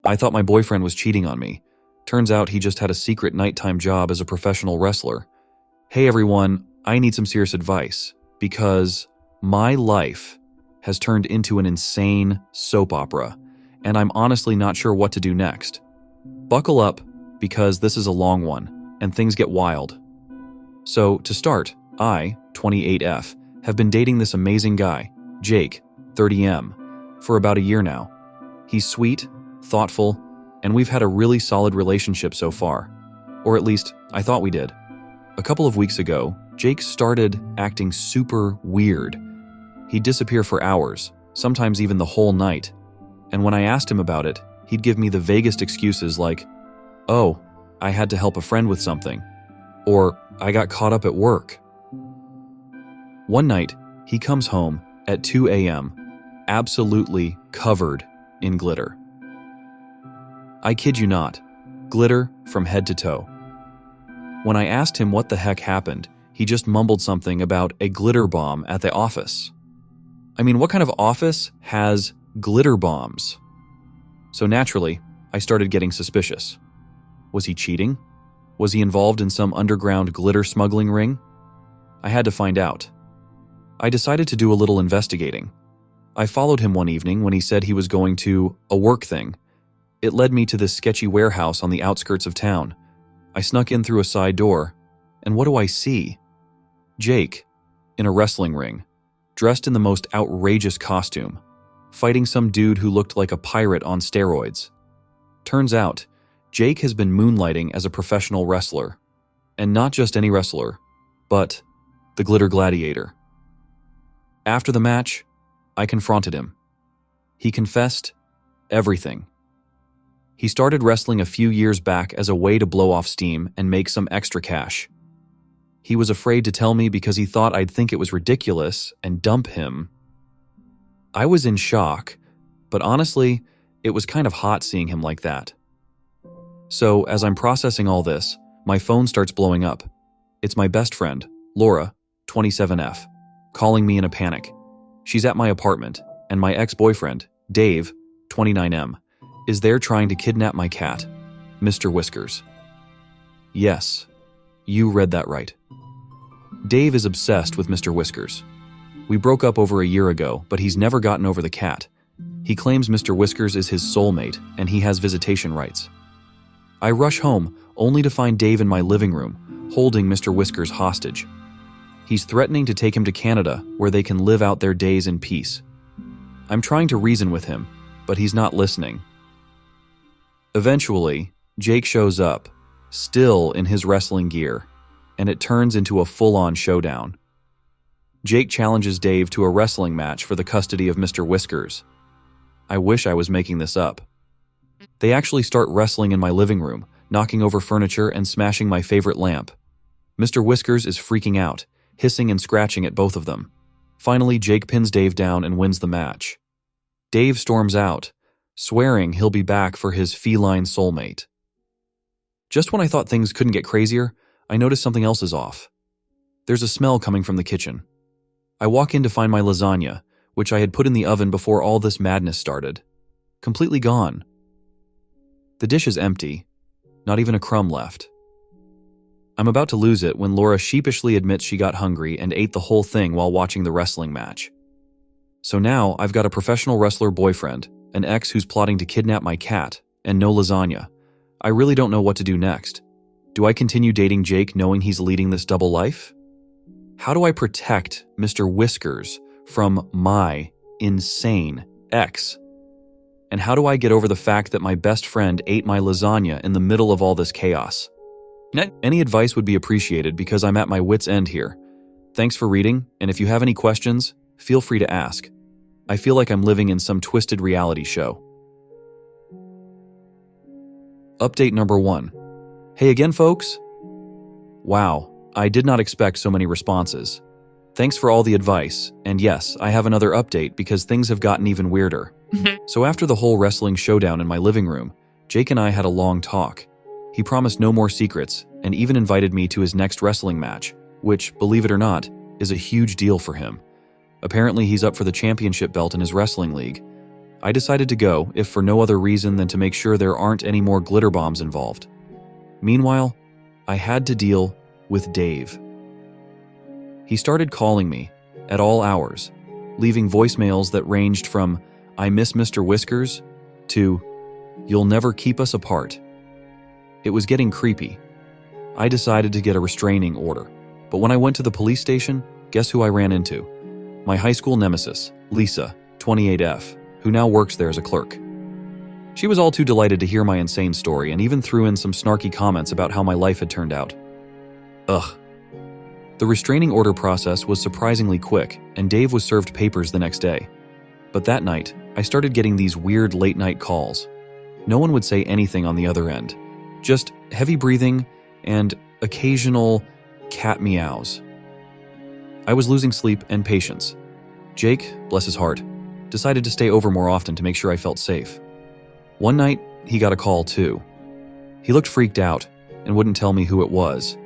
I thought my boyfriend was cheating on me. Turns out he just had a secret nighttime job as a professional wrestler. Hey everyone, I need some serious advice because my life has turned into an insane soap opera, and I'm honestly not sure what to do next. Buckle up because this is a long one and things get wild. So to start, I, 28F, have been dating this amazing guy, Jake, 30M, for about a year now. He's sweet, thoughtful, and we've had a really solid relationship so far. Or at least, I thought we did. A couple of weeks ago, Jake started acting super weird. He'd disappear for hours, sometimes even the whole night. And when I asked him about it, he'd give me the vaguest excuses like, "Oh, I had to help a friend with something," or "I got caught up at work." One night, he comes home at 2 a.m., absolutely covered in glitter. I kid you not, glitter from head to toe. When I asked him what the heck happened, he just mumbled something about a glitter bomb at the office. I mean, what kind of office has glitter bombs? So naturally, I started getting suspicious. Was he cheating? Was he involved in some underground glitter smuggling ring? I had to find out. I decided to do a little investigating. I followed him one evening when he said he was going to a work thing. It led me to this sketchy warehouse on the outskirts of town. I snuck in through a side door, and what do I see? Jake, in a wrestling ring, dressed in the most outrageous costume, fighting some dude who looked like a pirate on steroids. Turns out, Jake has been moonlighting as a professional wrestler. And not just any wrestler, but the Glitter Gladiator. After the match, I confronted him. He confessed everything. He started wrestling a few years back as a way to blow off steam and make some extra cash. He was afraid to tell me because he thought I'd think it was ridiculous and dump him. I was in shock, but honestly, it was kind of hot seeing him like that. So, as I'm processing all this, my phone starts blowing up. It's my best friend, Laura, 27F, calling me in a panic. She's at my apartment, and my ex-boyfriend, Dave, 29M, is there trying to kidnap my cat, Mr. Whiskers. Yes, you read that right. Dave is obsessed with Mr. Whiskers. We broke up over a year ago, but he's never gotten over the cat. He claims Mr. Whiskers is his soulmate, and he has visitation rights. I rush home, only to find Dave in my living room, holding Mr. Whiskers hostage. He's threatening to take him to Canada, where they can live out their days in peace. I'm trying to reason with him, but he's not listening. Eventually, Jake shows up, still in his wrestling gear, and it turns into a full-on showdown. Jake challenges Dave to a wrestling match for the custody of Mr. Whiskers. I wish I was making this up. They actually start wrestling in my living room, knocking over furniture and smashing my favorite lamp. Mr. Whiskers is freaking out, hissing and scratching at both of them. Finally, Jake pins Dave down and wins the match. Dave storms out, swearing he'll be back for his feline soulmate. Just when I thought things couldn't get crazier, I notice something else is off. There's a smell coming from the kitchen. I walk in to find my lasagna, which I had put in the oven before all this madness started. Completely gone. The dish is empty, not even a crumb left. I'm about to lose it when Laura sheepishly admits she got hungry and ate the whole thing while watching the wrestling match. So now I've got a professional wrestler boyfriend, an ex who's plotting to kidnap my cat, and no lasagna. I really don't know what to do next. Do I continue dating Jake knowing he's leading this double life? How do I protect Mr. Whiskers from my insane ex? And how do I get over the fact that my best friend ate my lasagna in the middle of all this chaos? Any advice would be appreciated because I'm at my wit's end here. Thanks for reading, and if you have any questions, feel free to ask. I feel like I'm living in some twisted reality show. Update number 1. Hey again, folks. Wow, I did not expect so many responses. Thanks for all the advice, and yes, I have another update because things have gotten even weirder. So after the whole wrestling showdown in my living room, Jake and I had a long talk. He promised no more secrets and even invited me to his next wrestling match, which, believe it or not, is a huge deal for him. Apparently he's up for the championship belt in his wrestling league. I decided to go, if for no other reason than to make sure there aren't any more glitter bombs involved. Meanwhile, I had to deal with Dave. He started calling me at all hours, leaving voicemails that ranged from "I miss Mr. Whiskers" to "You'll never keep us apart." It was getting creepy. I decided to get a restraining order, but when I went to the police station, guess who I ran into? My high school nemesis, Lisa, 28F, who now works there as a clerk. She was all too delighted to hear my insane story and even threw in some snarky comments about how my life had turned out. Ugh. The restraining order process was surprisingly quick, and Dave was served papers the next day. But that night, I started getting these weird late-night calls. No one would say anything on the other end. Just heavy breathing and occasional cat meows. I was losing sleep and patience. Jake, bless his heart, decided to stay over more often to make sure I felt safe. One night, he got a call too. He looked freaked out and wouldn't tell me who it was.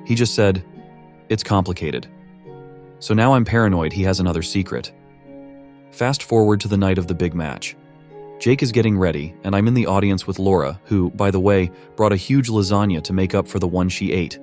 He just said, "It's complicated." So now I'm paranoid he has another secret. Fast forward to the night of the big match. Jake is getting ready, and I'm in the audience with Laura, who, by the way, brought a huge lasagna to make up for the one she ate.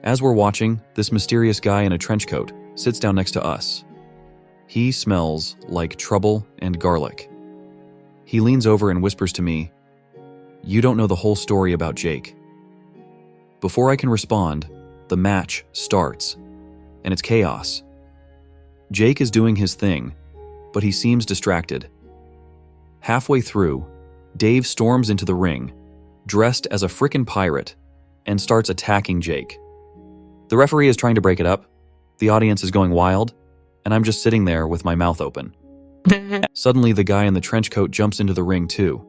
As we're watching, this mysterious guy in a trench coat sits down next to us. He smells like trouble and garlic. He leans over and whispers to me, "You don't know the whole story about Jake." Before I can respond, the match starts, and it's chaos. Jake is doing his thing, but he seems distracted. Halfway through, Dave storms into the ring, dressed as a frickin' pirate, and starts attacking Jake. The referee is trying to break it up, the audience is going wild, and I'm just sitting there with my mouth open. Suddenly, the guy in the trench coat jumps into the ring too.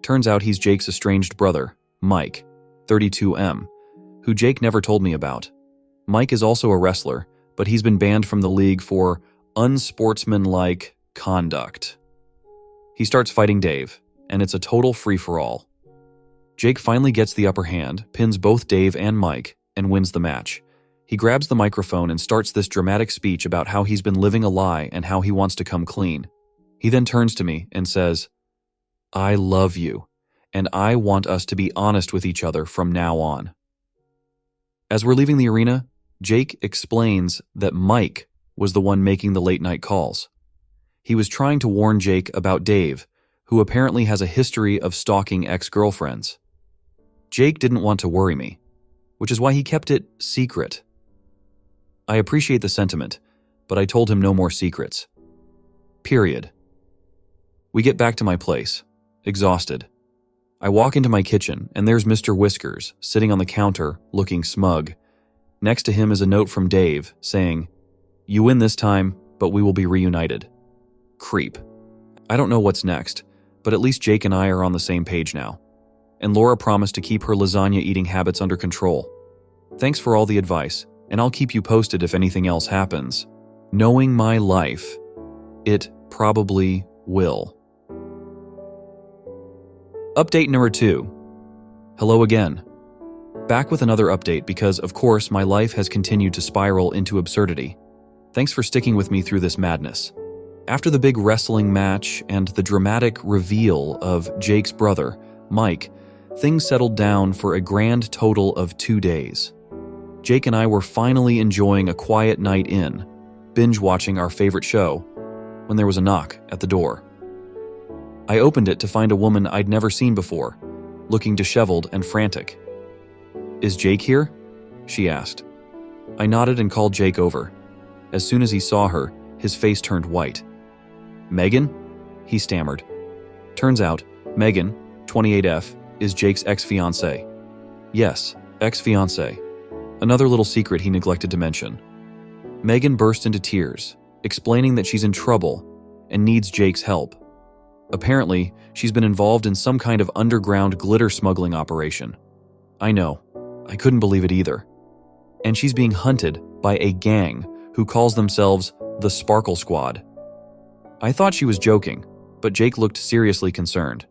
Turns out he's Jake's estranged brother, Mike, 32M, who Jake never told me about. Mike is also a wrestler, but he's been banned from the league for unsportsmanlike conduct. He starts fighting Dave, and it's a total free-for-all. Jake finally gets the upper hand, pins both Dave and Mike, and wins the match. He grabs the microphone and starts this dramatic speech about how he's been living a lie and how he wants to come clean. He then turns to me and says, "I love you, and I want us to be honest with each other from now on." As we're leaving the arena, Jake explains that Mike was the one making the late-night calls. He was trying to warn Jake about Dave, who apparently has a history of stalking ex-girlfriends. Jake didn't want to worry me, which is why he kept it secret. I appreciate the sentiment, but I told him no more secrets. Period. We get back to my place, exhausted. I walk into my kitchen, and there's Mr. Whiskers sitting on the counter, looking smug. Next to him is a note from Dave saying, "You win this time, but we will be reunited." Creep. I don't know what's next, but at least Jake and I are on the same page now. And Laura promised to keep her lasagna eating habits under control. Thanks for all the advice, and I'll keep you posted if anything else happens. Knowing my life, it probably will. Update number 2. Hello again. Back with another update because, of course, my life has continued to spiral into absurdity. Thanks for sticking with me through this madness. After the big wrestling match and the dramatic reveal of Jake's brother, Mike, things settled down for a grand total of 2 days. Jake and I were finally enjoying a quiet night in, binge-watching our favorite show, when there was a knock at the door. I opened it to find a woman I'd never seen before, looking disheveled and frantic. "Is Jake here?" she asked. I nodded and called Jake over. As soon as he saw her, his face turned white. "Megan?" he stammered. Turns out, Megan, 28F, is Jake's ex-fiancée. Yes, ex-fiancée. Another little secret he neglected to mention. Megan burst into tears, explaining that she's in trouble and needs Jake's help. Apparently, she's been involved in some kind of underground glitter smuggling operation. I know, I couldn't believe it either. And she's being hunted by a gang who calls themselves the Sparkle Squad. I thought she was joking, but Jake looked seriously concerned.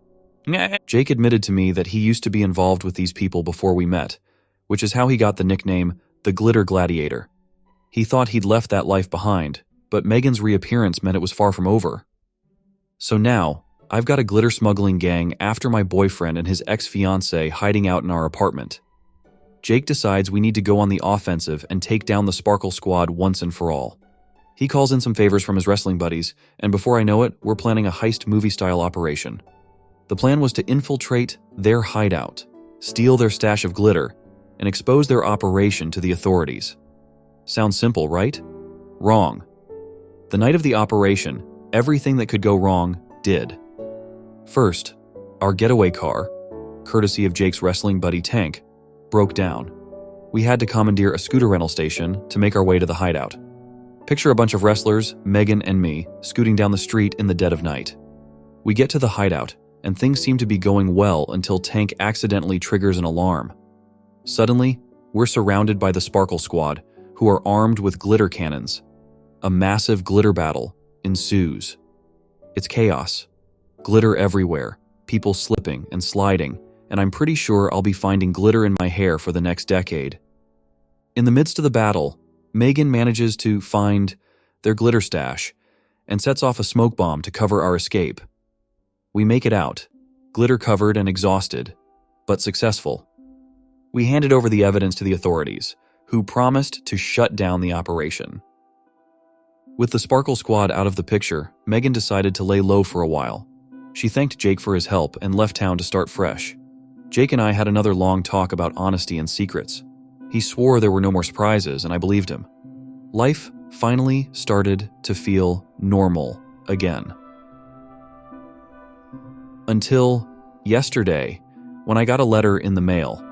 Jake admitted to me that he used to be involved with these people before we met, which is how he got the nickname the Glitter Gladiator. He thought he'd left that life behind, but Megan's reappearance meant it was far from over. So now, I've got a glitter smuggling gang after my boyfriend and his ex-fiancée hiding out in our apartment. Jake decides we need to go on the offensive and take down the Sparkle Squad once and for all. He calls in some favors from his wrestling buddies, and before I know it, we're planning a heist movie-style operation. The plan was to infiltrate their hideout, steal their stash of glitter, and expose their operation to the authorities. Sounds simple, right? Wrong. The night of the operation, everything that could go wrong did. First, our getaway car, courtesy of Jake's wrestling buddy Tank, broke down. We had to commandeer a scooter rental station to make our way to the hideout. Picture a bunch of wrestlers, Megan and me, scooting down the street in the dead of night. We get to the hideout, and things seem to be going well until Tank accidentally triggers an alarm. Suddenly, we're surrounded by the Sparkle Squad, who are armed with glitter cannons. A massive glitter battle ensues. It's chaos. Glitter everywhere, people slipping and sliding, and I'm pretty sure I'll be finding glitter in my hair for the next decade. In the midst of the battle, Megan manages to find their glitter stash and sets off a smoke bomb to cover our escape. We make it out, glitter-covered and exhausted, but successful. We handed over the evidence to the authorities, who promised to shut down the operation. With the Sparkle Squad out of the picture, Megan decided to lay low for a while. She thanked Jake for his help and left town to start fresh. Jake and I had another long talk about honesty and secrets. He swore there were no more surprises, and I believed him. Life finally started to feel normal again. Until yesterday, when I got a letter in the mail.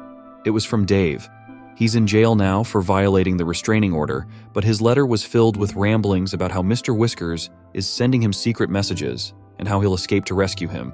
It was from Dave. He's in jail now for violating the restraining order, but his letter was filled with ramblings about how Mr. Whiskers is sending him secret messages and how he'll escape to rescue him.